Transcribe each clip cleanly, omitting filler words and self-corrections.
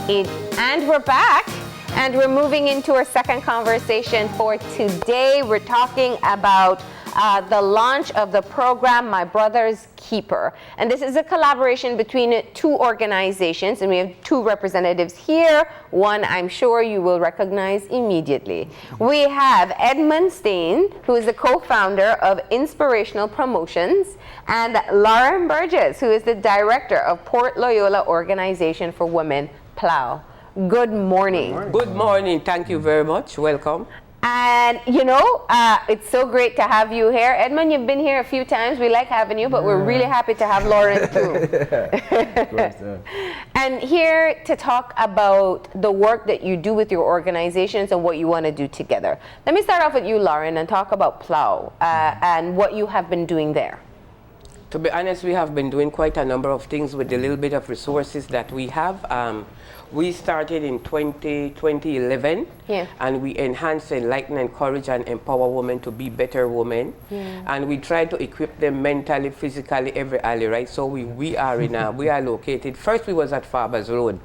And we're back, and we're moving into our second conversation for today. We're talking about the launch of the program, My Brother's Keeper. And this is a collaboration between two organizations, and we have two representatives here. One I'm sure you will recognize immediately. We have Edmond, who is the co-founder of Inspirational Promotions, and Lauren Burgess, who is the director of Port Loyola Organization for Women, PLOW. Good morning. Good morning. Thank you very much. Welcome. And you know, it's so great to have you here. Edmond, you've been here a few times. We like having you, but we're really happy to have Lauren too. And here to talk about the work that you do with your organizations and what you want to do together. Let me start off with you, Lauren, and talk about PLOW and what you have been doing there. To be honest, we have been doing quite a number of things with the little bit of resources that we have. We started in 2011, and we enhance, enlighten, encourage, and empower women to be better women. And we try to equip them mentally, physically, every alley, right? So we are located, first we was at Farber's Road,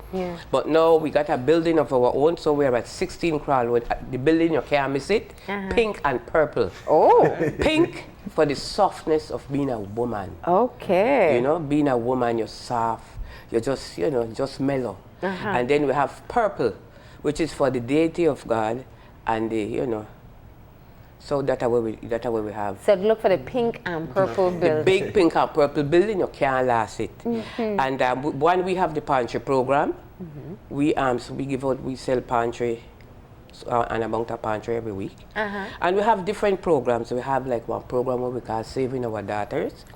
but now we got a building of our own, so we're at 16 Crown Road. The building, you can't miss it, pink and purple. Oh! Pink for the softness of being a woman. Okay. You know, being a woman, you're soft, you're just, you know, just mellow. And then we have purple, which is for the deity of God, and the, you know, so that's what we have. So look for the pink and purple building. The big pink and purple building, you can't last it. And when we have the pantry program, we sell pantry, an amount of pantry every week. And we have different programs. We have like one program where we call Saving Our Daughters.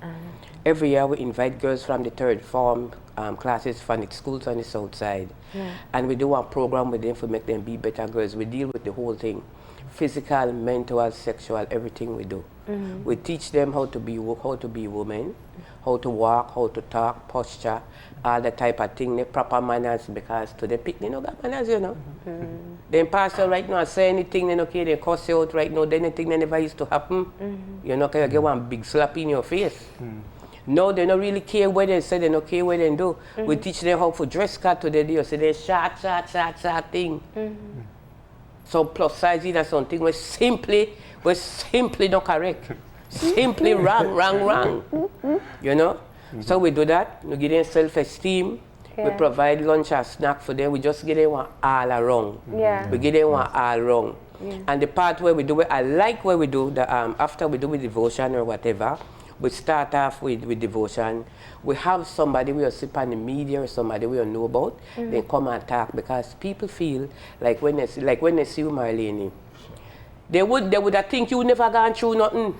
Every year we invite girls from the third form classes from the schools on the south side. And we do a program with them to make them be better girls. We deal with the whole thing. Physical, mental, sexual, everything we do. We teach them how to be women, how to walk, how to talk, posture, all that type of thing, the proper manners, because to the pick, they no got manners, you know. Then pastor right now say anything, then okay, they cuss you out right now, then anything that never used to happen, you know, because you get one big slap in your face. No, they don't really care what they say, they don't care what they do. We teach them how to dress cut to the day, so they short thing. So plus size is something was simply not correct. Simply wrong. You know? So we do that, we give them self-esteem, we provide lunch and snack for them, we just give them one all around. We give them one all around. And the part where we do it, I like where we do, the, after we do with devotion or whatever, we start off with devotion. We have somebody we sit on the media or somebody we know about, they come and talk, because people feel like when they see you, Marlene, they would have think you never gone through nothing.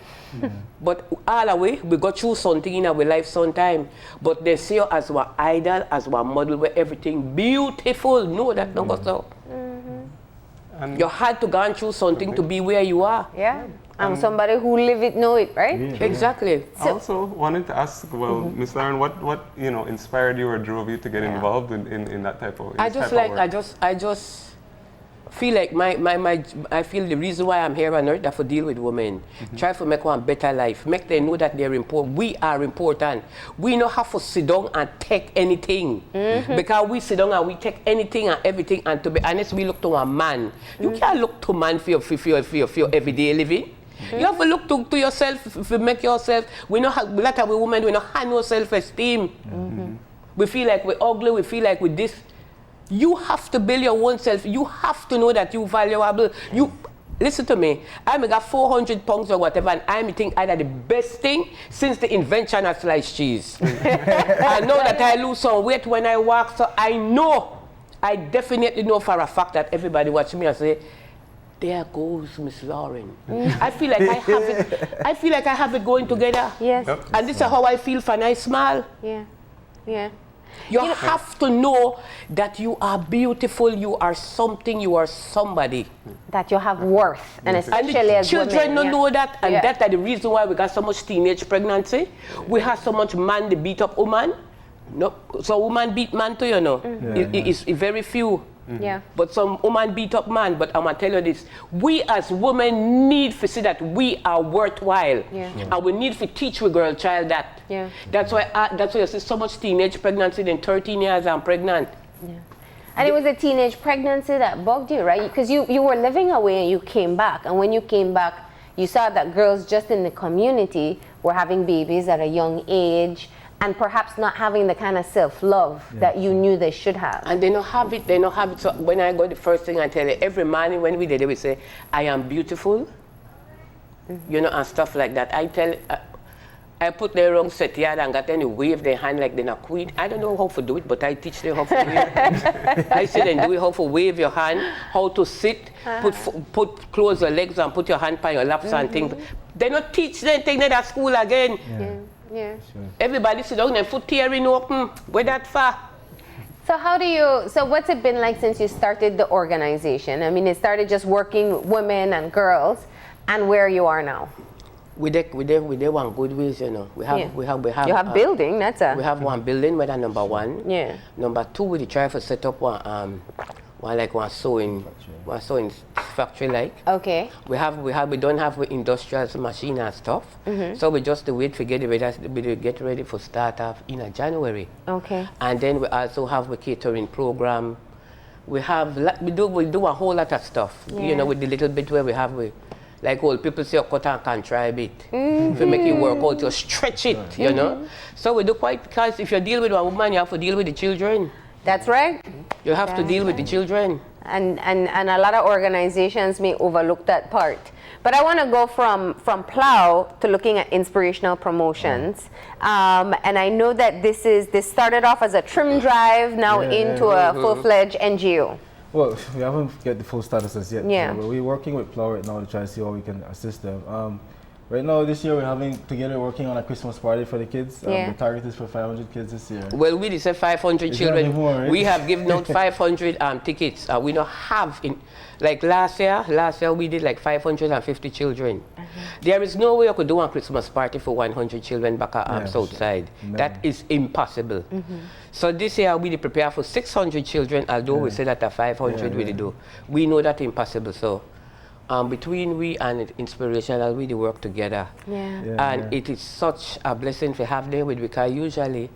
But all the way, we go through something in our life sometime. But they see you as one idol, as one model, where everything beautiful. No, that don't go so. You had to go through something to be where you are. I'm somebody who live it, know it, right? Exactly. I also wanted to ask, well, Ms. Lauren, what you know inspired you or drove you to get involved in that type of I just feel like I feel the reason why I'm here on earth is to deal with women. Try to make one better life. Make them know that they're important. We are important. We don't have to sit down and take anything. Because we sit down and we take anything and everything, and to be honest, we look to a man. You can't look to man for your everyday living. You have to look to yourself, if you make yourself. We know how a lot of women, we don't have no self-esteem. We feel like we're ugly, we feel like we're this. You have to build your own self. You have to know that you're valuable. You listen to me. I got 400 pounds or whatever, and I'm eating either the best thing since the invention of sliced cheese. I know that I lose some weight when I walk, so I definitely know for a fact that everybody watching me and say, there goes Miss Lauren. I feel like I have it. I feel like I have it going together. Yes. And this is how I feel when I smile. You have to know that you are beautiful, you are something, you are somebody. That you have worth, and especially as women. Children don't know that, and that's the reason why we got so much teenage pregnancy. We have so much man, they beat up woman. No, so woman beat man too, you know. It's very few. But some woman beat up man. But I'm gonna tell you this: we as women need to see that we are worthwhile, and we need to teach we girl child that. That's why you see so much teenage pregnancy. Then 13 years I'm pregnant. And it was a teenage pregnancy that bugged you, right? Because you were living away and you came back. And when you came back, you saw that girls just in the community were having babies at a young age and perhaps not having the kind of self-love that you knew they should have. And they don't have it, So when I go, the first thing I tell you, every morning when we did it, we say, I am beautiful, you know, and stuff like that. I put their wrong set yard and got them to wave their hand like they're a queen. I don't know how to do it, but I teach them how to wave. I say them do it, how to wave your hand, how to sit, close your legs and put your hand by your laps and things. They don't teach them things at school again. Yeah. Sure. Everybody sit down and foot tearing open. Where that far? So what's it been like since you started the organization? I mean, it started just working with women and girls, and where you are now. We one good ways, you know. We have You have building, that's a. We have one building, whether number one. Yeah. Number two, we try to set up one sewing factory like. Okay. We don't have industrial machine and stuff. So we just wait to get ready for start off in January. Okay. And then we also have a catering program. We do a whole lot of stuff. You know, with the little bit where we have like old people say, cut and contrive it. To make it work out, to stretch it, you know. So we do quite, because if you deal with one woman, you have to deal with the children. That's right. You have to deal with the children. And a lot of organizations may overlook that part. But I want to go from PLOW to looking at inspirational promotions. And I know that this started off as a trim drive, now into a full-fledged NGO. Well, we haven't get the full statuses yet. Yeah. But we're working with PLOW right now to try to see how we can assist them. Right now, this year, we're working on a Christmas party for the kids. The target is for 500 kids this year. Well, we did say 500 children. More, right? We have given out 500 tickets. We don't have, like last year we did like 550 children. There is no way I could do a Christmas party for 100 children back at Southside. No. That is impossible. So this year we did prepare for 600 children, although we said that at 500 we did do. We know that impossible. So between we and Inspirational, we work together. And it is such a blessing to have them with, because usually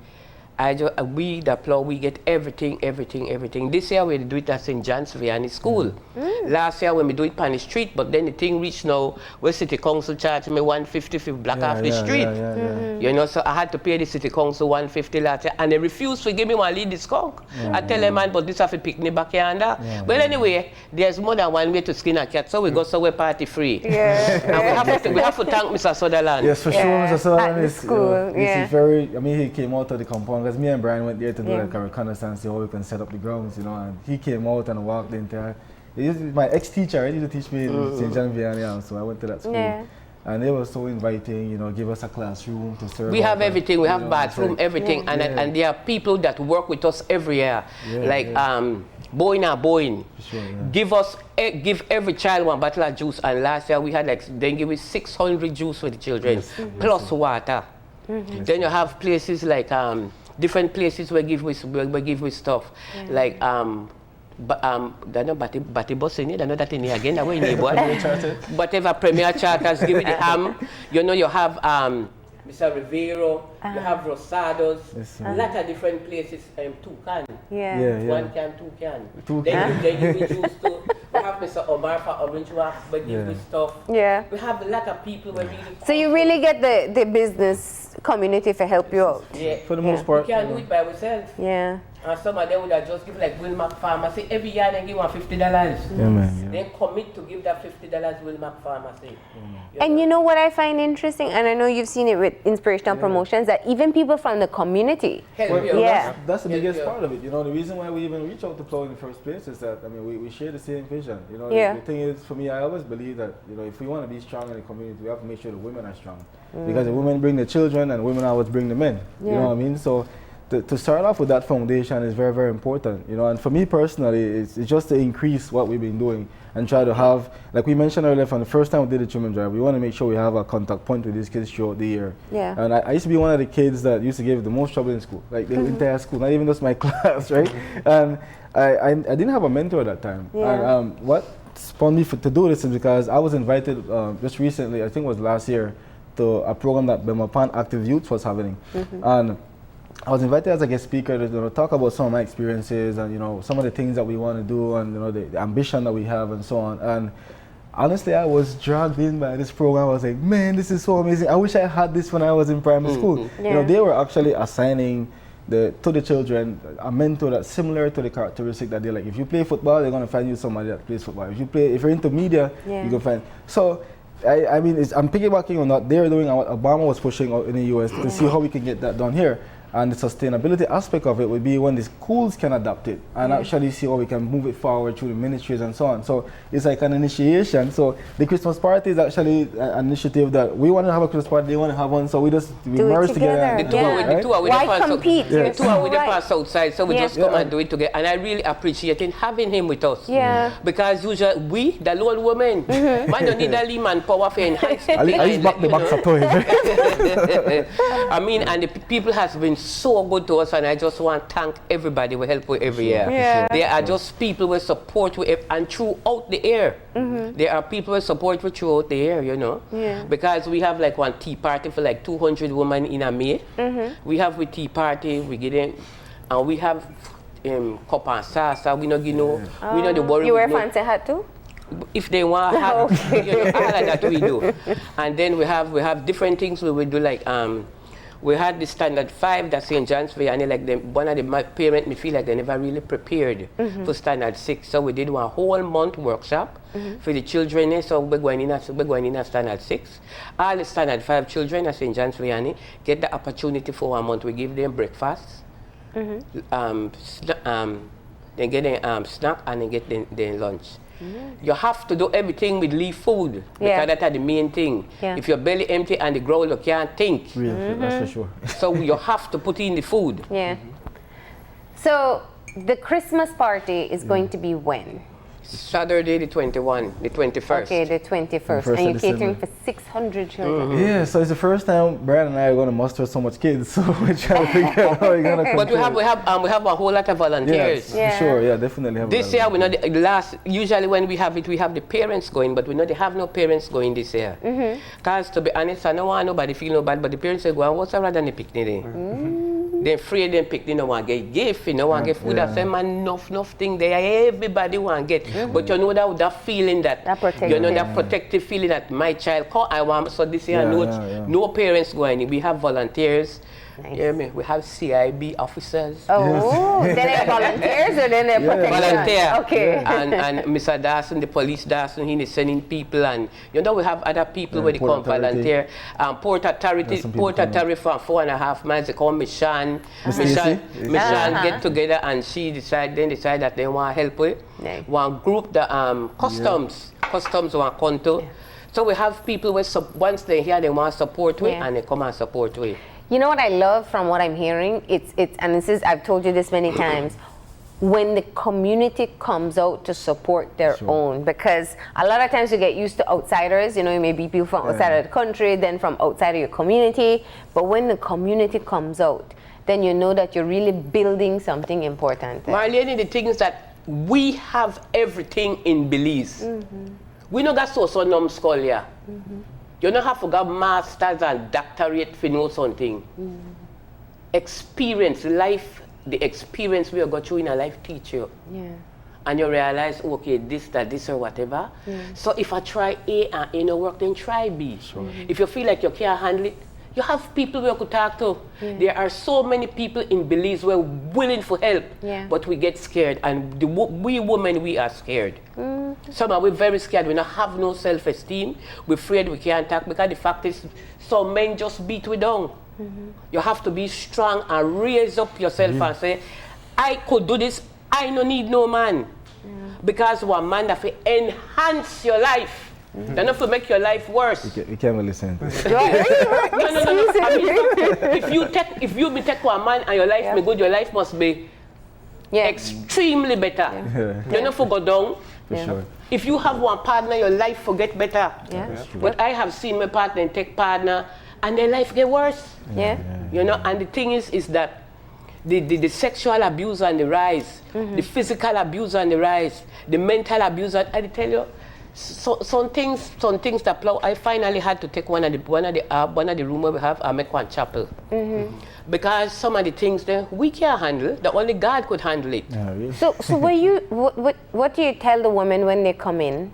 we, the PLOW, we get everything. This year we do it at St. John's Vianney School. Last year when we do it on the street, but then the thing reached now where City Council charged me $150 for block off the street. You know, so I had to pay the City Council $150 last year, and they refused to give me one lead discount. I tell them, man, but this have to pick me back here and there. Well, anyway, there's more than one way to skin a cat, so we go somewhere party free. And we have to thank Mr. Sutherland. Yes, for sure, Mr. Sutherland. At the school, he's very, I mean, he came out of the compound, because me and Brian went there to do like a reconnaissance, see how we can set up the grounds, you know, and he came out and walked in there. He's my ex-teacher, he used to teach me in St. John Vianney, so I went to that school. And they were so inviting, you know, give us a classroom to serve. We have everything, we have bathroom, like, everything, and there are people that work with us every year, like Boeing. Sure, Give every child one bottle of juice, and last year we had they give us 600 juice for the children, plus water. Then you have places like different places where give with stuff, like Batty Bus in it, I know that in here again, that way in here, whatever Premier Charters give it the ham. You know, you have Mr. Rivero, you have Rosados, a lot of different places, 2 can. 1 can, 2 can. They give me juice too. We have Mr. Omar for Orange Wax, but give me stuff. We have a lot of people where really. So you really get the business community to help you out. For the most part. We can't do it by ourselves. And some of them would have just give like Wilmark Pharmacy. Every year they give $50. They commit to give that $50 Wilmark Pharmacy. And you know what I find interesting, and I know you've seen it with Inspirational Promotions, that even people from the community. That's the biggest part of it. You know, the reason why we even reach out to PLOW in the first place is that, I mean, we share the same vision. You know, the thing is, for me, I always believe that, you know, if we want to be strong in the community, we have to make sure the women are strong. Because the women bring the children and women always bring the men. You know what I mean? So to start off with that foundation is very, very important, you know. And for me personally, it's just to increase what we've been doing and try to have, like we mentioned earlier, from the first time we did the children drive, we want to make sure we have a contact point with these kids throughout the year. And I used to be one of the kids that used to give the most trouble in school, like the entire school, not even just my class, right? And I didn't have a mentor at that time. And what spawned me to do this is because I was invited just recently, I think it was last year, to a program that Bemapan Active Youth was having. And I was invited as a guest speaker to talk about some of my experiences and some of the things that we want to do and the ambition that we have and so on. And honestly, I was dragged in by this program. I was like, man, this is so amazing. I wish I had this when I was in primary school. Yeah. They were actually assigning to the children a mentor that's similar to the characteristic that they're like. If you play football, they're gonna find you somebody that plays football. If you're into media, you can find. So I mean, I'm piggybacking on what they're doing and what Obama was pushing out in the US to see how we can get that done here. And the sustainability aspect of it would be when the schools can adapt it and actually see how we can move it forward through the ministries and so on. So it's like an initiation. So the Christmas party is actually an initiative that we want to have a Christmas party, they want to have one, so we merge together. The two are with Why compete? The two are with the past outside, so we just come and do it together. And I really appreciate having him with us. Yeah. Because usually we, the lone women, man don't need a man power for enhance. I least back the box of toys. I mean, and the people has been so good to us, and I just want to thank everybody who help with every year. Yeah. There are just people who support with and throughout the year. There are people who support with throughout the year, Yeah. because we have like one tea party for like 200 women in a May. We have with tea party, we get in, and we have cup and salsa. We know the worry. You wear fancy hat too? If they want to have, all of that we do. And then we have different things we will do, like we had the standard 5 that's St. John's Fair, and like one of my parents me feel like they never really prepared for standard 6. So we did one whole month workshop for the children. So we're going in at standard 6. All the standard 5 children at St. John's Fair get the opportunity for 1 month. We give them breakfast, they get a snack, and they get their lunch. You have to do everything with leaf food, because that's the main thing. Yeah. If your belly empty and the growl, you can't think. That's for sure. So you have to put in the food. Yeah. So the Christmas party is going to be when? Saturday the 21st. Okay, the 21st. And you're catering for 600 children. Yeah, so it's the first time Brian and I are going to muster so much kids, so we're trying to figure out how we're going to. But we have a whole lot of volunteers. Yes, for sure, yeah, definitely have. This year we know usually when we have it, we have the parents going, but we know they have no parents going this year. Because to be honest, I don't want nobody feel no bad, but the parents say, well, what's rather than the picnic day? They're afraid them pick, they don't want to get gift, they don't want to get food. I say, man, enough thing there, everybody want to get. But you know that feeling that protective feeling that my child, I want, so this year no parents going. We have volunteers. Nice. Yeah, we have CIB officers. Oh, then they're volunteers or then they're protection? Volunteer. Okay. And Mr. Dawson, the police Dawson, he is sending people, and we have other people where they come volunteer. Port Authority from 4.5 miles, they call Michelle get together, and she decide that they want help with. Nice. One group, the customs want conto. So we have people where once they hear they want support with, and they come and support with. You know what I love from what I'm hearing? It's and this is, I've told you this many times, when the community comes out to support their own, because a lot of times you get used to outsiders, you may be people from outside of the country, then from outside of your community, but when the community comes out, then you know that you're really building something important. Marlene, the thing is that we have everything in Belize. We don't got so numbskull here. You don't have to get masters and doctorate for know something. Experience, life, the experience we have got through in a life teach you. Yeah. And you realize, okay, this or whatever. So if I try A and A no work, then try B. Sure. If you feel like you can't handle it, you have people you could talk to. There are so many people in Belize who are willing for help, but we get scared, and we women, we are scared. Some are very scared. We don't have no self-esteem. We're afraid we can't talk, because the fact is, some men just beat we down. You have to be strong and raise up yourself and say, I could do this. I don't need no man. Because one man that will enhance your life. They're not to make your life worse. We can't really listen to this. No. I mean, if you take one man and your life be good, your life must be extremely better. You're not to go down. For sure. If you have one partner, your life will get better. But I have seen my partner take partner, and their life get worse. And the thing is that the sexual abuse on the rise, the physical abuse on the rise, the mental abuse. I tell you, So some things that PLOW, I finally had to take one of the room where we have, I make one chapel. Because some of the things there we can't handle. The only God could handle it. Yeah, really. So what do you tell the women when they come in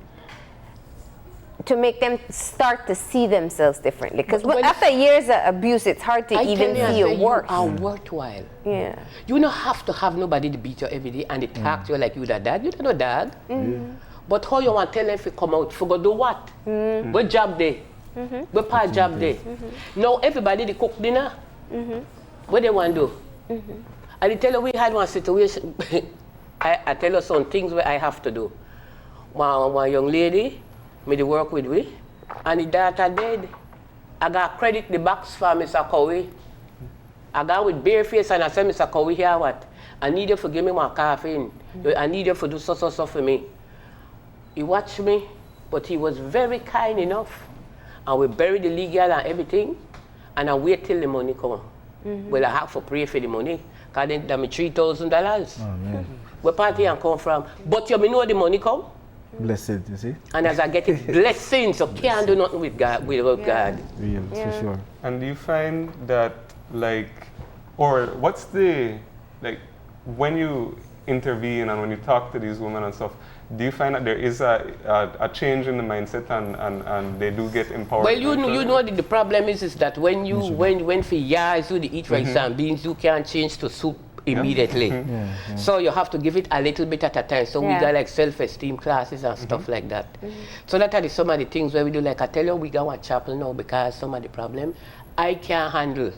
to make them start to see themselves differently? Because after years of abuse, it's hard to even see your worth. You are worthwhile. Yeah. You don't have to have nobody to beat you every day and they talk to you like you the dad. You don't know dad. But how you want to tell them if you come out, for go do what? What job day? What part job day? Now everybody they cook dinner. What they want to do? I tell you we had one situation. I tell you some things where I have to do. One young lady, me to work with me, and the daughter dead. I got credit the box for Mr. Cowie. I got with bare face and I said, Mr. Cowie, here what? I need you to give me my caffeine. I need you to do so for me. He watched me, but he was very kind enough. And we buried the legal and everything, and I wait till the money come. Well, I have to pray for the money, because then that me $3,000. Oh, man. Where party I come from? But you know the money come. Blessed, you see? And as I get it, blessings, so can't do nothing with God, without God. Real, for sure. And do you find that, like, or what's the, like, when you intervene and when you talk to these women and stuff, do you find that there is a change in the mindset and they do get empowered? Well, you know the problem is that when you when for years you eat rice and beans, you can't change to soup immediately. So you have to give it a little bit at a time. So we got like self-esteem classes and stuff like that. So that are some of the things where we do. Like I tell you, we got one chapel now because some of the problem I can't handle.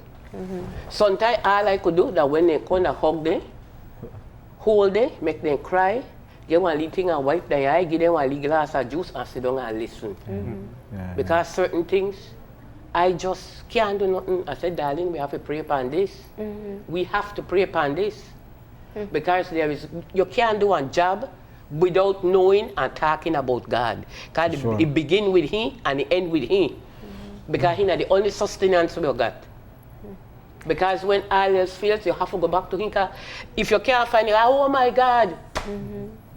Sometimes all I could do that when they come and hug them, hold them, make them cry, give one little thing and wipe their eye, give them one little glass of juice and sit down and listen. Because certain things, I just can't do nothing. I said, darling, we have to pray upon this. We have to pray upon this. Because you can't do a job without knowing and talking about God. Because it begins with Him and it ends with Him. Because He's the only sustenance we got. Because when all else fails, you have to go back to Him. If you can't find it, oh my God.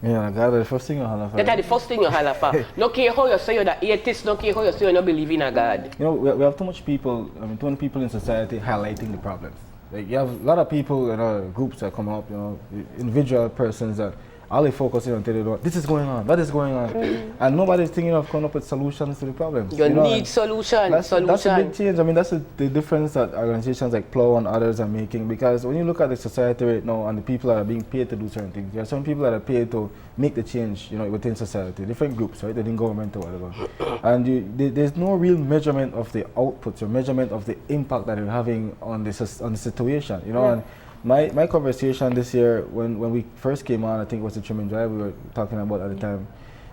Yeah, God is the first thing you have. That's the first thing you have. No care how you say you're the atheist, no care how you say you don't believe in a God. You know, we have too much people, too many people in society highlighting the problems. Like, you have a lot of people, groups that come up, individual persons that all they focus on until they don't, this is going on, that is going on. And nobody's thinking of coming up with solutions to the problems. You need solutions. That's a big change. I mean, that's the difference that organizations like PLOW and others are making, because when you look at the society right now and the people that are being paid to do certain things, there are some people that are paid to make the change, within society, different groups, right, within government or whatever. And there's no real measurement of the outputs or measurement of the impact that you're having on the situation, And my conversation this year, when we first came on, I think it was the Trimming Drive we were talking about at the time,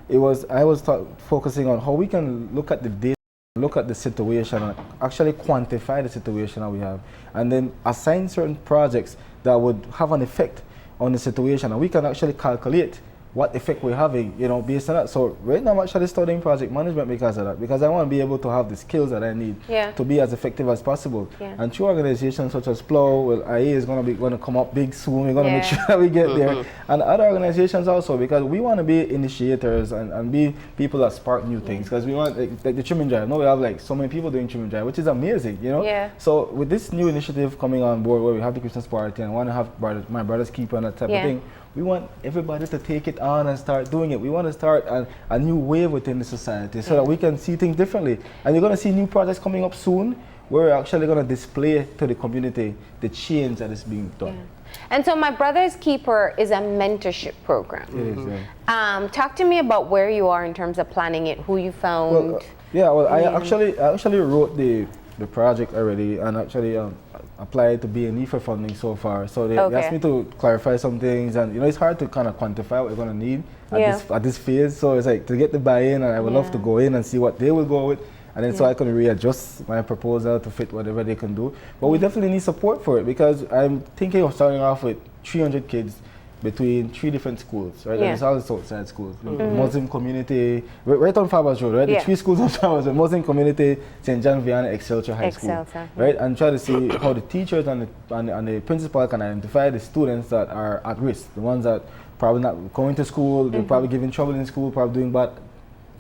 I was focusing on how we can look at the data, look at the situation, and actually quantify the situation that we have, and then assign certain projects that would have an effect on the situation, and we can actually calculate what effect we're having, based on that. So right now I'm actually studying project management because of that, because I want to be able to have the skills that I need to be as effective as possible. And through organizations such as PLOW, IA is going to come up big soon. We're going to make sure that we get there, and other organizations also, because we want to be initiators and be people that spark new things. Because we want like the Trimming Drive. Now we have so many people doing Trimming Drive, which is amazing, So with this new initiative coming on board, where we have the Christmas party and want to have my brother's keeper and that type of thing, we want everybody to take it on and start doing it. We want to start a new wave within the society so that we can see things differently. And you're going to see new projects coming up soon where we're actually going to display to the community the change that is being done. And so My Brother's Keeper is a mentorship program. It is, talk to me about where you are in terms of planning it, who you found. I actually wrote the project already, and actually applied to B&E for funding so far. So they asked me to clarify some things, and it's hard to kind of quantify what we're going to need at this phase. So it's like to get the buy-in, and I would love to go in and see what they will go with, and then so I can readjust my proposal to fit whatever they can do. But we definitely need support for it, because I'm thinking of starting off with 300 kids between 3 different schools, right? It's all the Southside schools. Muslim community, right on Fabers Road, right? The 3 schools on Fabers Road, Muslim community, St. John Vianney, Excelsior High School, right? And try to see how the teachers and the principal can identify the students that are at risk, the ones that probably not going to school, they're probably giving trouble in school, probably doing bad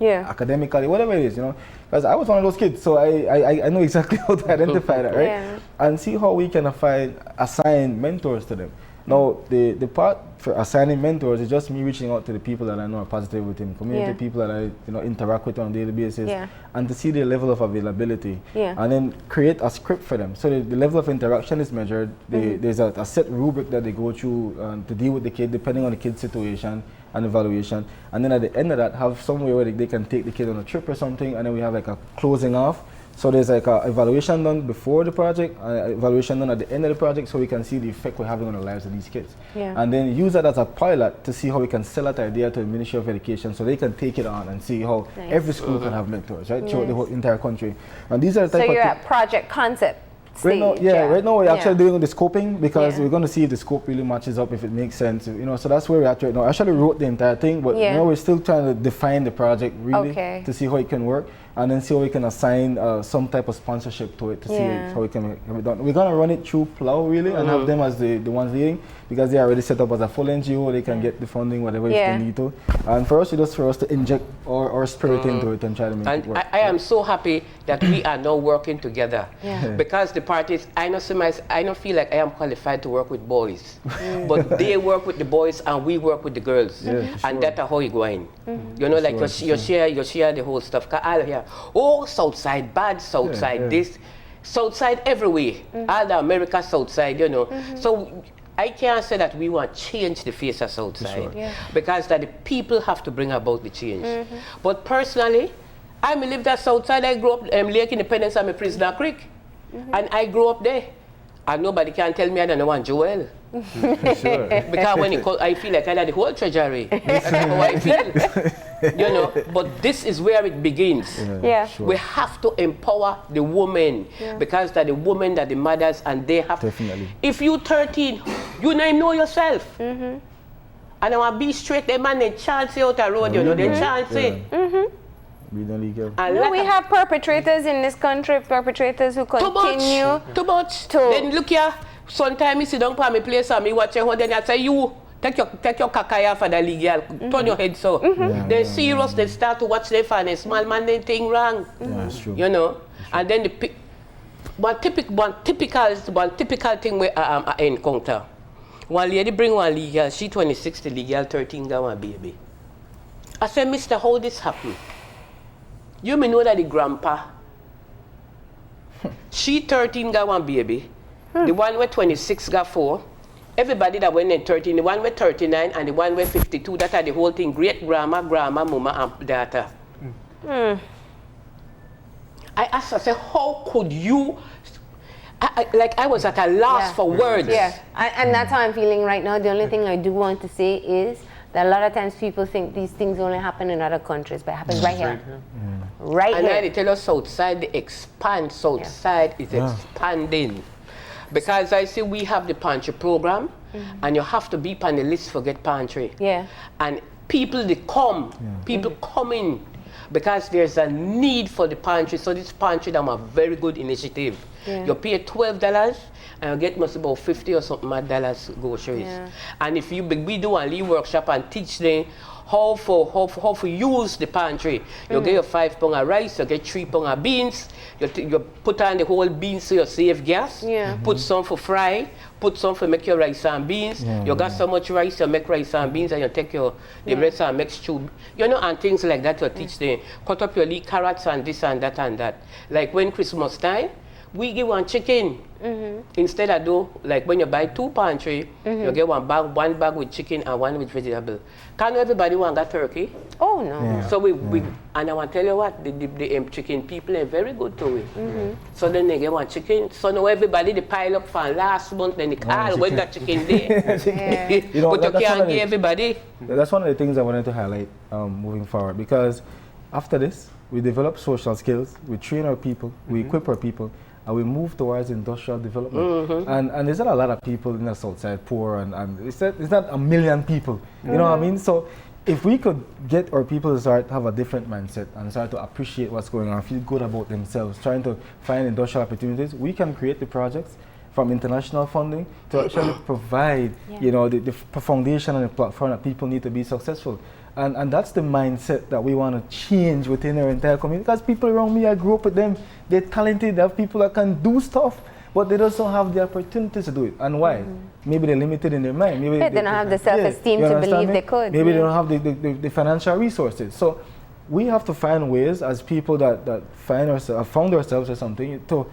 academically, whatever it is, you know. Because I was one of those kids, so I know exactly how to identify that, right? And see how we can assign mentors to them. Now, the part for assigning mentors is just me reaching out to the people that I know are positive within community, people that I interact with on a daily basis, and to see their level of availability, and then create a script for them. So the level of interaction is measured. There's a set rubric that they go through to deal with the kid, depending on the kid's situation and evaluation. And then at the end of that, have somewhere where they can take the kid on a trip or something, and then we have like a closing off. So there's like an evaluation done before the project, evaluation done at the end of the project, so we can see the effect we're having on the lives of these kids. And then use that as a pilot to see how we can sell that idea to the Ministry of Education so they can take it on and see how every school can have mentors, right, throughout the whole entire country. And these are the type so you're at project concept stage. Right now we're actually doing the scoping because we're going to see if the scope really matches up, if it makes sense, you know. So that's where we're at right now. I actually wrote the entire thing, but you know, we're still trying to define the project really to see how it can work, and then see how we can assign some type of sponsorship to it to see how we can have it done. We're going to run it through PLOW really and have them as the ones leading, because they are already set up as a full NGO. They can get the funding whatever if they need to. And for us, it's just for us to inject our spirit into it and try to make it work. I am so happy that we are now working together because the parties, I don't feel like I am qualified to work with boys, but they work with the boys and we work with the girls, and that's how it's going. You know, like you share the whole stuff. I'll hear, oh, Southside bad, Southside this, Southside everywhere, all the America Southside, you know. So I can't say that we want to change the face of Southside because that the people have to bring about the change. But personally, I lived at Southside. I grew up Lake Independence and Prisoner Creek, and I grew up there. And nobody can tell me I don't want Joel. Because when I feel like I had the whole treasury. That's how I feel. You know, but this is where it begins. We have to empower the women because that the women, that the mothers, and they have. If you 13, you know yourself. And I want to be straight. They man, they chance out the road. You know, they chance it. No, we have perpetrators in this country, perpetrators who continue. Too much. Then look here, sometimes you sit down for me place and me watch your then I say, you, take your kakaya for the legal, turn your head so. They're serious, they start to watch their fan, small man, they think wrong. That's true. You know, and then one typical thing where I encounter. One lady bring one legal, she 26, the legal 13 got one baby. I said, Mister, how this happen? You may know that the grandpa, she 13 got one baby, the one with 26 got 4, everybody that went in 13, the one with 39 and the one with 52, that are the whole thing, great grandma, mama and daughter. I asked her, I said, how could you, I was at a loss for words. And that's how I'm feeling right now. The only thing I do want to say is that a lot of times people think these things only happen in other countries, but it happens right here. Right here. And I tell us Southside, they expand. Southside is expanding. Because I see we have the pantry program, and you have to be on the list for get pantry. And people, they come. People come in because there's a need for the pantry. So this pantry, that's a very good initiative. You pay $12 and you get must about 50 or something dollars groceries. And if we do a lead workshop and teach them how to use the pantry. You get your 5 pounds of rice, you get 3 pounds of beans, you put on the whole beans so you save gas, put some for fry, put some for make your rice and beans. You got so much rice, you make rice and beans, and you take the rest and make stew. You know, and things like that you teach them. Cut up your leaf carrots and this and that and that. Like when Christmas time, we give one chicken. Instead of like when you buy 2 pantry, you get one bag with chicken and one with vegetable. Can't everybody want that turkey? Oh no. So we and I want to tell you what, the chicken people are very good to it. So then they get one chicken. So now everybody they pile up for last month, then they call when that chicken there. You know, but you can't give everybody. That's one of the things I wanted to highlight moving forward, because after this, we develop social skills, we train our people, we equip our people, and we move towards industrial development. And there's not a lot of people in the Southside poor, and it's not a million people. You know what I mean? So if we could get our people to start have a different mindset and start to appreciate what's going on, feel good about themselves, trying to find industrial opportunities, we can create the projects from international funding to actually provide, you know, the foundation and the platform that people need to be successful. And that's the mindset that we want to change within our entire community. Because people around me, I grew up with them, they're talented, they have people that can do stuff, but they just don't have the opportunity to do it. And why? Maybe they're limited in their mind. Maybe they don't have the self-esteem to believe they could. Maybe they don't have the financial resources. So we have to find ways as people that found ourselves or something to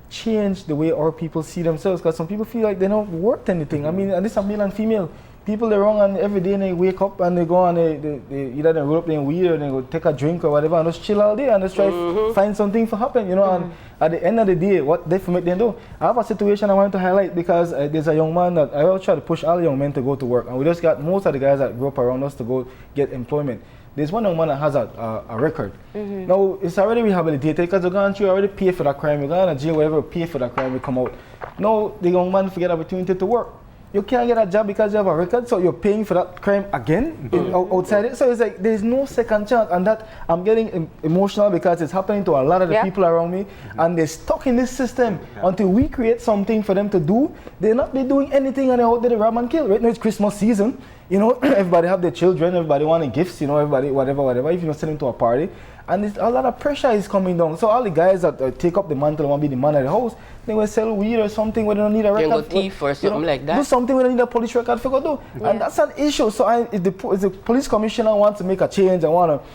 change the way our people see themselves. Because some people feel like they're not worth anything. I mean, and this is male and female. People are wrong, and every day they wake up and they go and they either they roll up their weed or they go take a drink or whatever and just chill all day and just try to find something to happen, you know. And at the end of the day, what they make them do. I have a situation I want to highlight because there's a young man that I always try to push all young men to go to work, and we just got most of the guys that grew up around us to go get employment. There's one young man that has a record. Now, it's already rehabilitated because you're going to already pay for that crime. You're going to jail, whatever, pay for that crime, you come out. Now, the young man forget the opportunity to work. You can't get a job because you have a record, so you're paying for that crime again outside it. So it's like there's no second chance, and that I'm getting emotional because it's happening to a lot of the people around me, and they're stuck in this system until we create something for them to do. They're not doing anything, and they're out there to rob and kill. Right now it's Christmas season, you know. Everybody have their children, everybody wanting gifts, you know. Everybody whatever. If you're sending to a party. And a lot of pressure is coming down. So all the guys that take up the mantle and want to be the man of the house, they will sell weed or something where they don't need a record. Go thief or something like that. Do something where they need a police record for go do. And that's an issue. So if the police commissioner wants to make a change and want to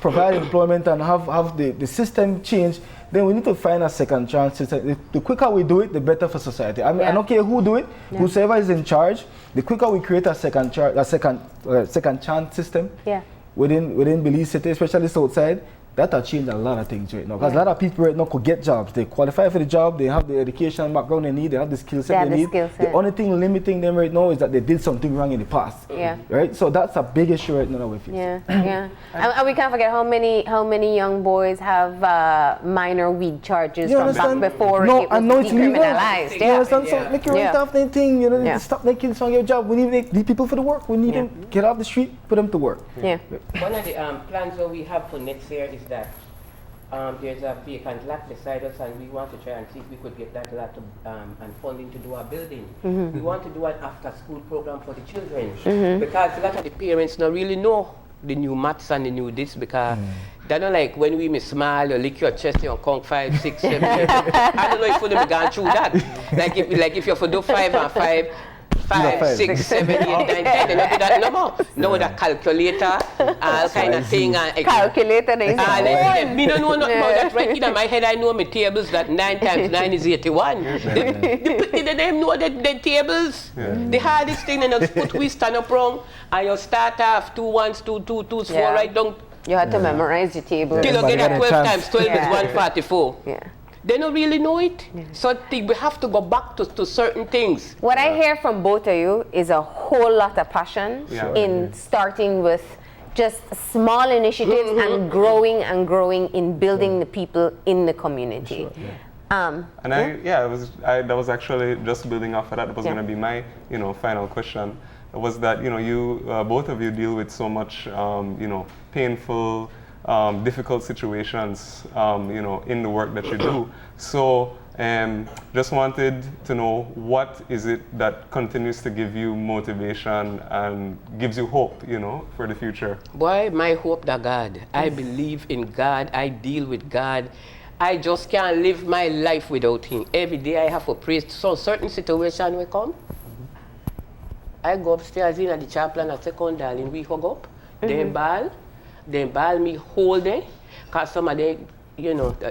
provide employment and have the system change, then we need to find a second chance. The quicker we do it, the better for society. I mean, I don't care who do it, whoever is in charge, the quicker we create a second chance system within Belize City, especially Southside, that'll change a lot of things right now. Because a lot of people right now could get jobs. They qualify for the job, they have the education background they need, they have the skill set they need. The only thing limiting them right now is that they did something wrong in the past. Right? So that's a big issue right now that we face. And we can't forget how many young boys have minor weed charges from back before it was decriminalized. You understand? So make your right after anything, you know, stop making this on your job. We need people for the work. We need them get off the street, put them to work. One of the plans that we have for next year is that there's a vacant lot beside us, and we want to try and see if we could get that lot and funding to do our building. We want to do an after-school program for the children because a lot of the parents don't really know the new maths and the new this because they don't like when we smile, you lick your chest, you count 5, 6, 7, 8. I don't know if you've gone through that. Like if you have to do 5 and 5, 6, 7, 8, 9, 10. They don't do that no more. No, the calculator, all kind of thing. Calculator, me don't know nothing about that. Right in my head, I know my tables that 9 times 9 is 81. They know the tables. The hardest thing, and you put we stand up wrong, and you start off 2 1s, 2 2 2s, 4 right down. You had to memorize your table. Till you get that 12 times 12 is 144. They don't really know it. So we have to go back to certain things. What I hear from both of you is a whole lot of passion in starting with just small initiatives and growing in building the people in the community. That was actually just building off of that. That was going to be my, final question. Was that, you both of you deal with so much, painful, difficult situations, in the work that you do. So just wanted to know, what is it that continues to give you motivation and gives you hope, for the future? Boy, my hope that God. I believe in God. I deal with God. I just can't live my life without Him. Every day I have to pray. So certain situation will come. I go upstairs in at the chaplain at second darling, we hug up, they ball me whole day, because some of them,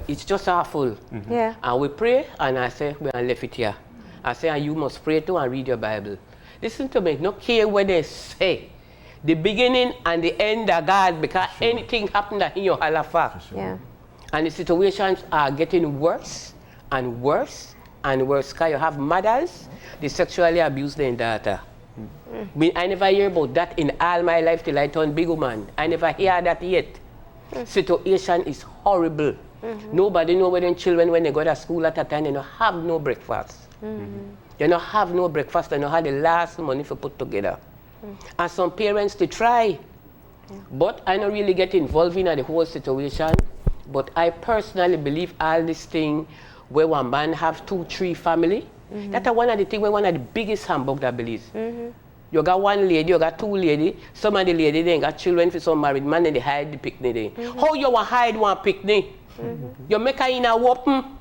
it's just awful. And we pray, and I say, we are left it here. I say, and you must pray too and read your Bible. Listen to me, no care what they say. The beginning and the end of God, because anything happen that in your halafa. And the situations are getting worse and worse and worse, because you have mothers, they sexually abuse their daughter. I never hear about that in all my life till I turned big woman. I never hear that yet. Situation is horrible. Nobody know where children, when they go to school at a time, they don't have no breakfast. They don't have no breakfast, they don't have the last money for put together. And some parents, they try. But I don't really get involved in the whole situation. But I personally believe all this thing where one man have 2, 3 family, that's one of the things where one of the biggest humbug that Belize. You You got one lady, you got two lady. Some of the lady they got children for some married man and they hide the picnic there. How you want hide one picnic? You make her in a weapon.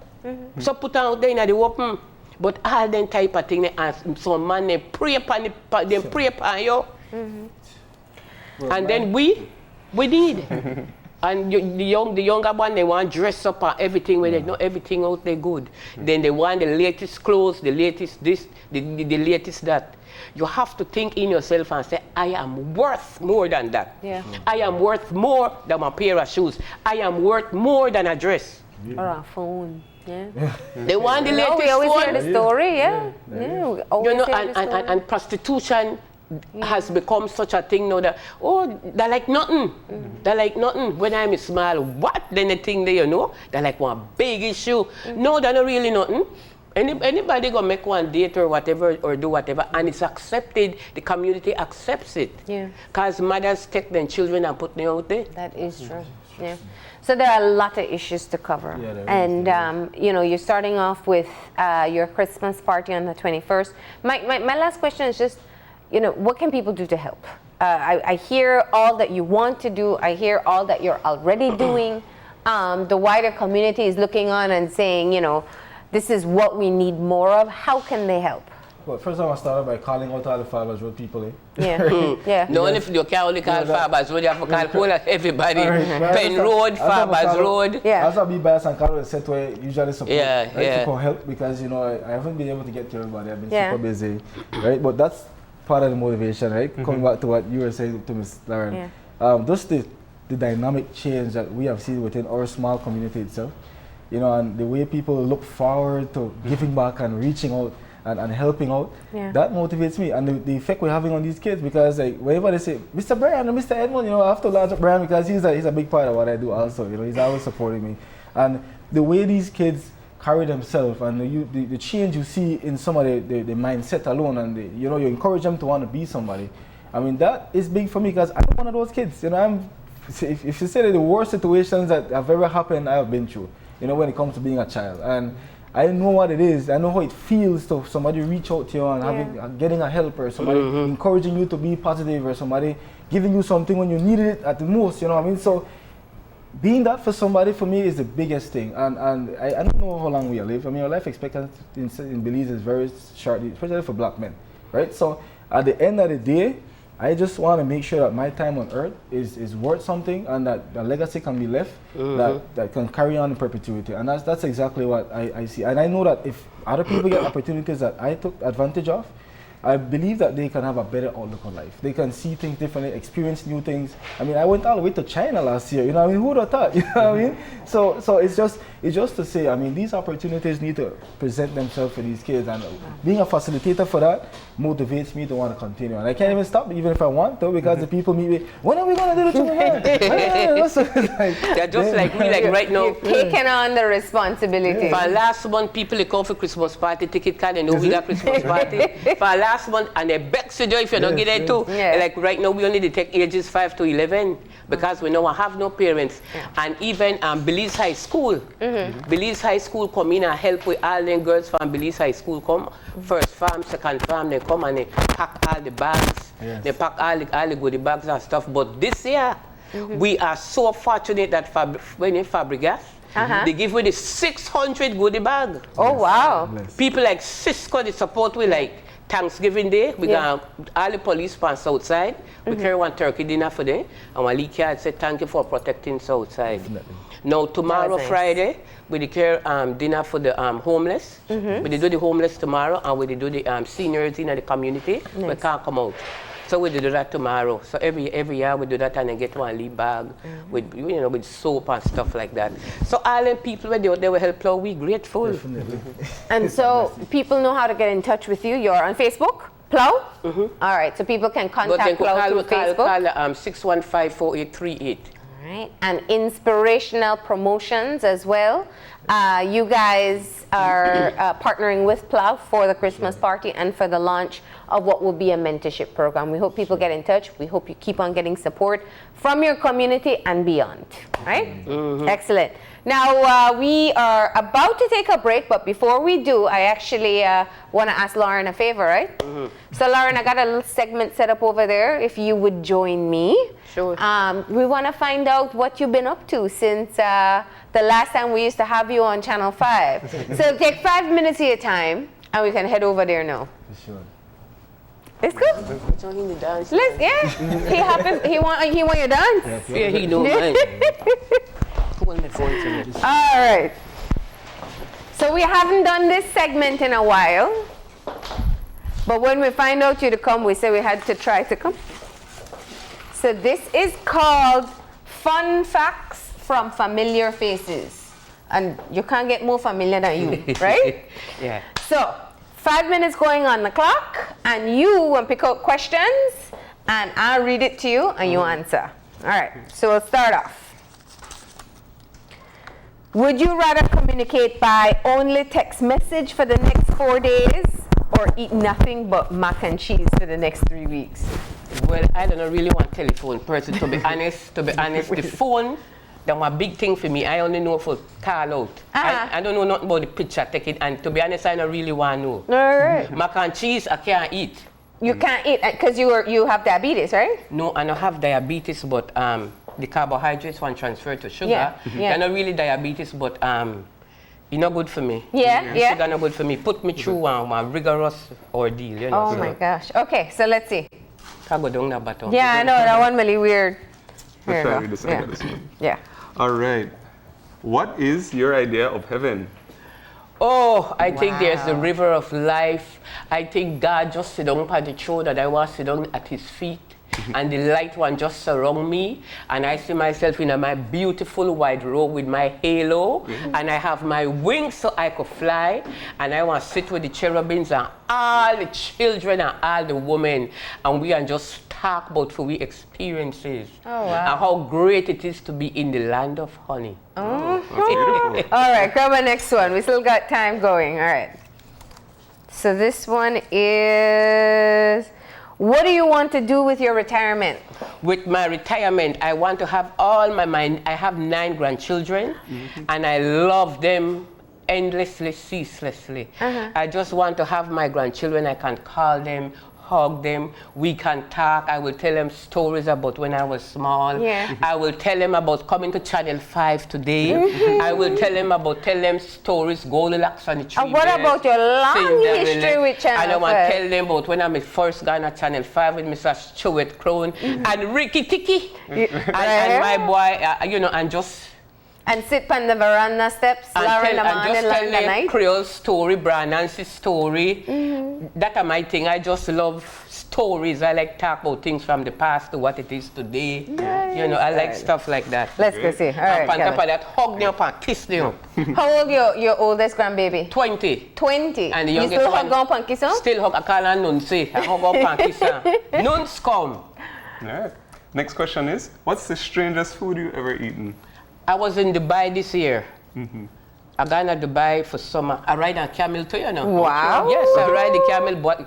So put her out there in the weapon. But all them type of thing, and some man they pray upon you. And then we need. And the younger one, they want dress up and everything where they know everything out there good. Then they want the latest clothes, the latest this, the latest that. You have to think in yourself and say, I am worth more than that. Yeah. I am worth more than a pair of shoes. I am worth more than a dress. Or a phone. Yeah. They want the latest we always phone. hear the story, yeah. We always You know, hear the story. and prostitution has become such a thing now that, oh, they're like nothing. They're like nothing. When I'm small, what? Then the thing there, you know, they're like one big issue. No, they're not really nothing. Anybody gonna make one date or whatever or do whatever, and it's accepted. The community accepts it. Yeah. Because mothers take their children and put them out there. That is true. Yeah. So there are a lot of issues to cover. Yeah, there is, and you know, you're starting off with your Christmas party on the 21st. My last question is just, you know, what can people do to help? I hear all that you want to do. I hear all that you're already doing. The wider community is looking on and saying, you know, this is what we need more of. How can they help? Well, first I want to start by calling out all the Farmers Road people. Yeah. Yeah. No, if you can't only call Farmers Road, you have to call whole everybody. Right. Penn Road, Farmers Road. Yeah. I also be biased and call the set where usually support, Yeah, right, yeah. support help because, you know, I haven't been able to get to everybody. I've been Yeah. super busy, right? But that's part of the motivation, right? Coming back to what you were saying to Ms. Lauren. Just the dynamic change that we have seen within our small community itself, you know, and the way people look forward to giving back and reaching out and helping out, that motivates me. And the effect we're having on these kids, because like whenever they say, Mr. Brian or Mr. Edmond, you know, I have to launch up Brian because he's a big part of what I do also, you know, he's always supporting me. And the way these kids carry themselves and the change you see in some of the mindset alone, and you know, you encourage them to want to be somebody. I mean, that is big for me because I'm one of those kids, you know. If you say that the worst situations that have ever happened, I have been through, you know, when it comes to being a child. And I know what it is. I know how it feels to somebody reach out to you and getting a help, or somebody encouraging you to be positive, or somebody giving you something when you needed it at the most, you know what I mean? So being that for somebody, for me, is the biggest thing. And I don't know how long we live. I mean, our life expectancy in Belize is very short, especially for black men, right? So at the end of the day, I just want to make sure that my time on earth is worth something, and that the legacy can be left that can carry on in perpetuity. And that's exactly what I see. And I know that if other people get opportunities that I took advantage of, I believe that they can have a better outlook on life. They can see things differently, experience new things. I mean, I went all the way to China last year, you know what I mean? Who would have thought, you know what I mean? So it's just to say, I mean, these opportunities need to present themselves for these kids, and being a facilitator for that motivates me to want to continue. And I can't even stop, even if I want to, because the people meet me, when are we going to do the tournament? They're just like me, like right now. You're taking on the responsibility. For last month, people they come for Christmas party ticket card, they know we got Christmas party. For last month, and they beg to do if you don't get it too. Yeah. Like right now, we only detect ages 5 to 11 because we know I have no parents. And even Belize High School, Belize High School come in and help with all them girls from Belize High School come. First farm, second farm, they come and they pack all the bags. They pack all the goodie bags and stuff. But this year, we are so fortunate that when in Burgess, they give me the 600 goodie bag. Oh, wow. People like Cisco, they support we like Thanksgiving Day. We got all the police from Southside. We carry one turkey dinner for them. And one leaky had said thank you for protecting Southside. Now tomorrow, Friday, we declare dinner for the homeless. We do the homeless tomorrow, and we do the seniors in the community. We can't come out. So we do that tomorrow. So every year we do that, and then get one leaf bag with, you know, with soap and stuff like that. So all the people when they will help PLOW, we grateful. And so people know how to get in touch with you. You're on Facebook, PLOW? All right, so people can contact PLOW through Facebook. Call 615-4838. All right, and Inspirational Promotions as well. You guys are partnering with PLOW for the Christmas party and for the launch of what will be a mentorship program. We hope people get in touch. We hope you keep on getting support from your community and beyond, right? Excellent. Now, we are about to take a break, but before we do, I actually want to ask Lauren a favor, right? So, Lauren, I got a little segment set up over there, if you would join me. Sure. We want to find out what you've been up to since the last time we used to have you on Channel 5. So, take 5 minutes of your time, and we can head over there now. Sure. Let's go. Joining the dance. Let's, yeah. He want your dance. Yeah, he know mine. Hold my phone to me. All right. So we haven't done this segment in a while, but when we find out you to come, we say we had to try to come. So this is called Fun Facts from Familiar Faces. And you can't get more familiar than you, right? Yeah. So 5 minutes going on the clock, and you will pick out questions, and I'll read it to you, and you answer. All right, so we'll start off. Would you rather communicate by only text message for the next 4 days, or eat nothing but mac and cheese for the next 3 weeks? Well, I don't really want telephone person, to be honest. The phone, that's a big thing for me. I only know for call out. I don't know nothing about the picture, take it, and to be honest, I don't really want to know. All right. Mac and cheese, I can't eat. You can't eat because you have diabetes, right? No, I don't have diabetes, but the carbohydrates want transfer to sugar. Yeah, yeah. They're not really diabetes, but it's not good for me. Yeah. Sugar not good for me. Put me through one rigorous ordeal, you know. Oh my gosh. Okay, so let's see. I go down that bottom. Yeah, I know that one really weird. Let's Here try you to go. decide this one. Yeah. All right. What is your idea of heaven? Oh, I think there's the river of life. I think God just sit down on the throne that I was sit down at his feet. And the light one just surround me, and I see myself in my beautiful white robe with my halo, and I have my wings so I could fly, and I want to sit with the cherubims and all the children and all the women, and we can just talk about our experiences. Oh, wow. And how great it is to be in the land of honey. Oh. That's beautiful. All right, grab our next one. We still got time going. All right. So this one is, what do you want to do with your retirement? With my retirement, I want to have I have 9 grandchildren, and I love them endlessly, ceaselessly. I just want to have my grandchildren. I can call them, hug them, we can talk. I will tell them stories about when I was small. Yeah. I will tell them about coming to Channel 5 today. I will tell them stories, Goldilocks and the Three And what Bears, about your long Cinderella. history with Channel 5? And I want to tell them about when I first gone at Channel 5 with Mr. Stuart Crown and Ricky Tiki and my boy, and just... And sit on the veranda steps, Lauren and just tell them night. Creole story, Brian Nancy's story. That are my thing. I just love stories. I like talk about things from the past to what it is today. Nice. I like stuff like that. Let's go see. All right, And on top Kevin. of that, hug them up and kiss them up. How old your oldest grandbaby? 20. 20. And the you youngest still one, hug up and kiss her? Still hug. I call her Nunsi. I hug up and kiss her. Nuns come. All right. Next question is, what's the strangest food you ever eaten? I was in Dubai this year. I gone to Dubai for summer. I ride a camel too, you know. Wow. Yes, I ride the camel, but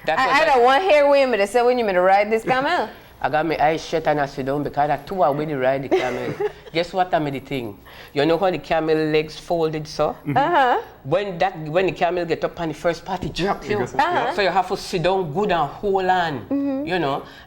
I don't want to hear women that say when you to ride this camel. I got my eyes shut and I sit down because I 2 hours to ride the camel. Guess what I made the thing? You know how the camel legs folded so? When the camel get up on the first part, it jerks you. So you have to sit down good and hold on,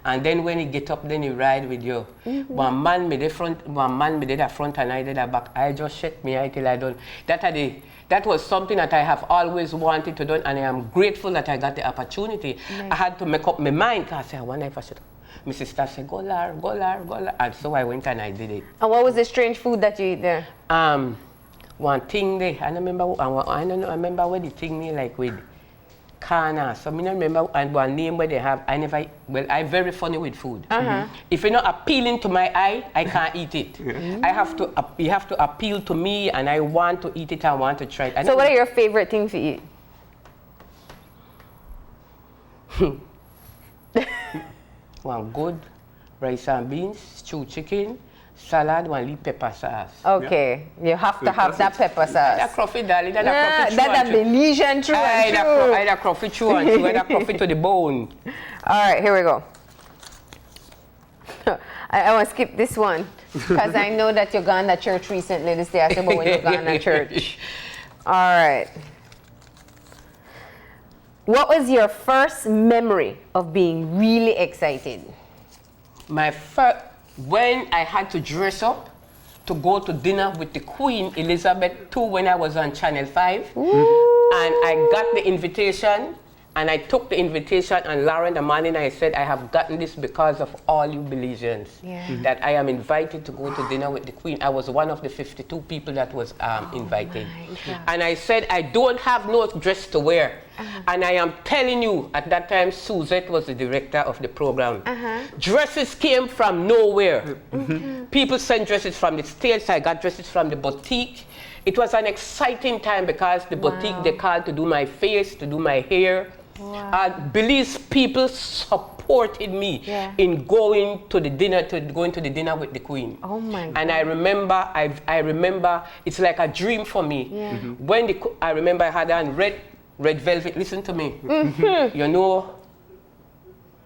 and then when he get up, then he ride with you. One man made the front and I did the back. I just shut me eye till I done. That was something that I have always wanted to do, and I am grateful that I got the opportunity. I had to make up my mind because I said, I wonder if I should. My sister said, go Lar. And so I went and I did it. And what was the strange food that you eat there? One thing there, I don't remember what the thing there like with Kana. So I don't remember and one name where they have. I'm very funny with food. If you're not appealing to my eye, I can't eat it. You have to appeal to me, and I want to eat it. I want to try it. So what are your favorite things to eat? One good rice and beans, stewed chicken, salad, one leaf pepper sauce. Okay, you have to have that pepper sauce. That coffee, darling, that coffee That's a Belizean true and true. I that coffee true and true, I that coffee to the bone. All right, here we go. I want to skip this one because I know that you've gone to church recently. This day I said, but when you've gone to church. All right. What was your first memory of being really excited? My first, when I had to dress up to go to dinner with the Queen Elizabeth II when I was on Channel 5. Ooh. And I got the invitation, and I took the invitation, and Lauren, the morning I said, I have gotten this because of all you Belizeans, that I am invited to go to dinner with the Queen. I was one of the 52 people that was invited. And I said, I don't have no dress to wear. And I am telling you, at that time, Suzette was the director of the program. Dresses came from nowhere. People sent dresses from the States. I got dresses from the boutique. It was an exciting time because the boutique, they called to do my face, to do my hair. Belize people supported me in going to the dinner, with the Queen. Oh my God. And I remember, it's like a dream for me. When I remember I had on red velvet, listen to me. You know,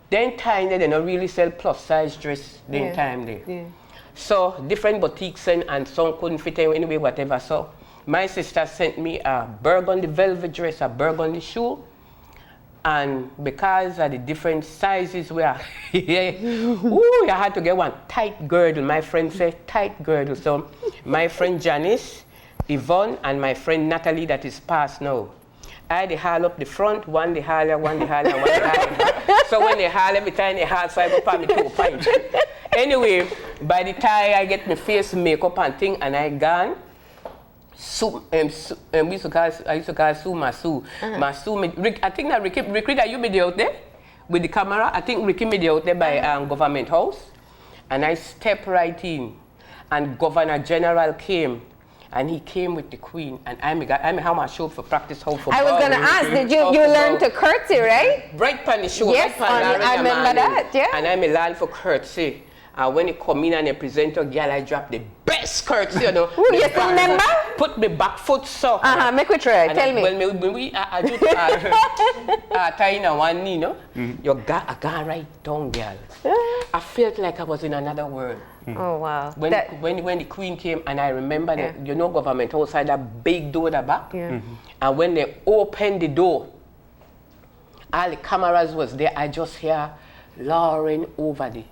then time they don't really sell plus size dress then time there. So different boutiques and some couldn't fit anyway, whatever. So my sister sent me a burgundy velvet dress, a burgundy shoe. And because of the different sizes where ooh, I had to get one tight girdle. My friend said tight girdle. So my friend Janice, Yvonne, and my friend Natalie that is passed now. I had the haul up the front, one the haul, one the haul, one the haul. So when they haul, every time they haul, so I go put me 2 pints. Anyway, by the time I get my face makeup and thing, and I gone, I used to call Sue Masu. Masu, I think that Ricky, are you be out there with the camera? I think Ricky be out there by Government House. And I stepped right in, and Governor General came. And he came with the Queen, and I how much show for practice how for. I was going to ask, did you learn to curtsy, right? Right on the show. Yes, I remember that, yeah. And I learned for curtsy. And when he come in and he present a girl, I drop the best curtsy, you know. Ooh, you still remember? Put my back foot so. Make we try, tell me. Well, when we do tying on one knee, no? You got a guy right down, girl. I felt like I was in another world. Oh, wow. When the Queen came, and I remember that, you know, Government House had that big door at the back. And when they opened the door, all the cameras was there. I just hear Lauren over there.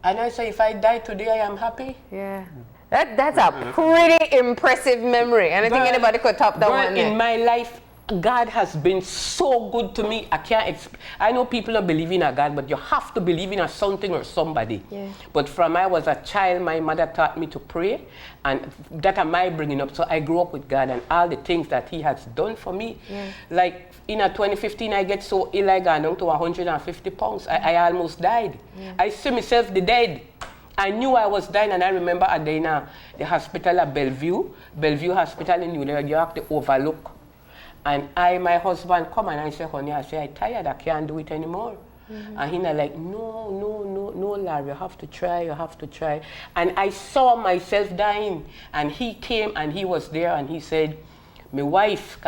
And I say, if I die today, I am happy. That's a pretty impressive memory. And I think anybody could top that one. In my life, God has been so good to me. I know people don't believe in a God, but you have to believe in a something or somebody. But from I was a child, my mother taught me to pray, and that am I bringing up. So I grew up with God and all the things that He has done for me. Like in 2015, I get so ill, I got down to 150 pounds. I almost died. I see myself dead. I knew I was dying, and I remember at the hospital at Bellevue Hospital in New York, the Overlook. And my husband come and I say, honey, I'm tired, I can't do it anymore. And he's like, no, Larry, you have to try. And I saw myself dying. And he came and he was there and he said, my wife,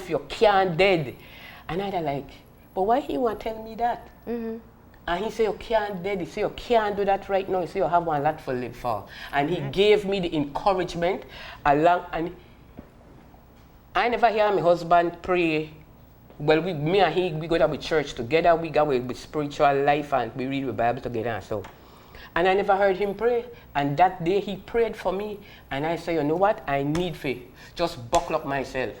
you can't dead. And I like, but why he want to tell me that? And he said, you can't dead. He said, you can't do that right now. He said, you have one lot for live for. And he gave me the encouragement along. And I never hear my husband pray. Well, me and he, we go to church together. We go with spiritual life and we read the Bible together and so. And I never heard him pray. And that day he prayed for me. And I said, you know what? I need faith. Just buckle up myself.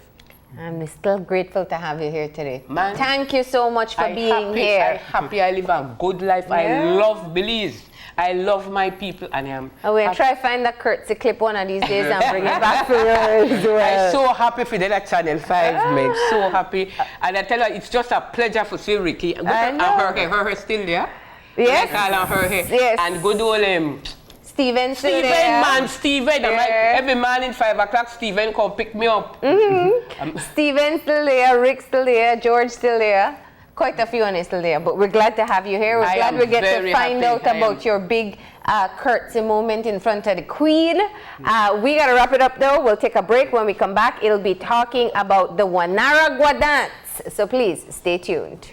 I'm still grateful to have you here today. Man, thank you so much for being here. I'm happy. I live a good life. I love Belize. I love my people, and I'm. We'll try to find that curtsy clip one of these days and bring it back for you as well. I'm so happy for that Channel 5, man. So happy. And I tell you, it's just a pleasure to see Ricky. And her still there. Yes. I call her here. Yes. And good old Steven still there. Steven. Yeah. Like, every morning 5 o'clock, Steven come pick me up. Steven still there, Rick still there, George still there. Quite a few on still there, but we're glad to have you here. We're glad we get to find out about your big curtsy moment in front of the Queen. We got to wrap it up though. We'll take a break. When we come back, it'll be talking about the Wanaragua dance. So please stay tuned.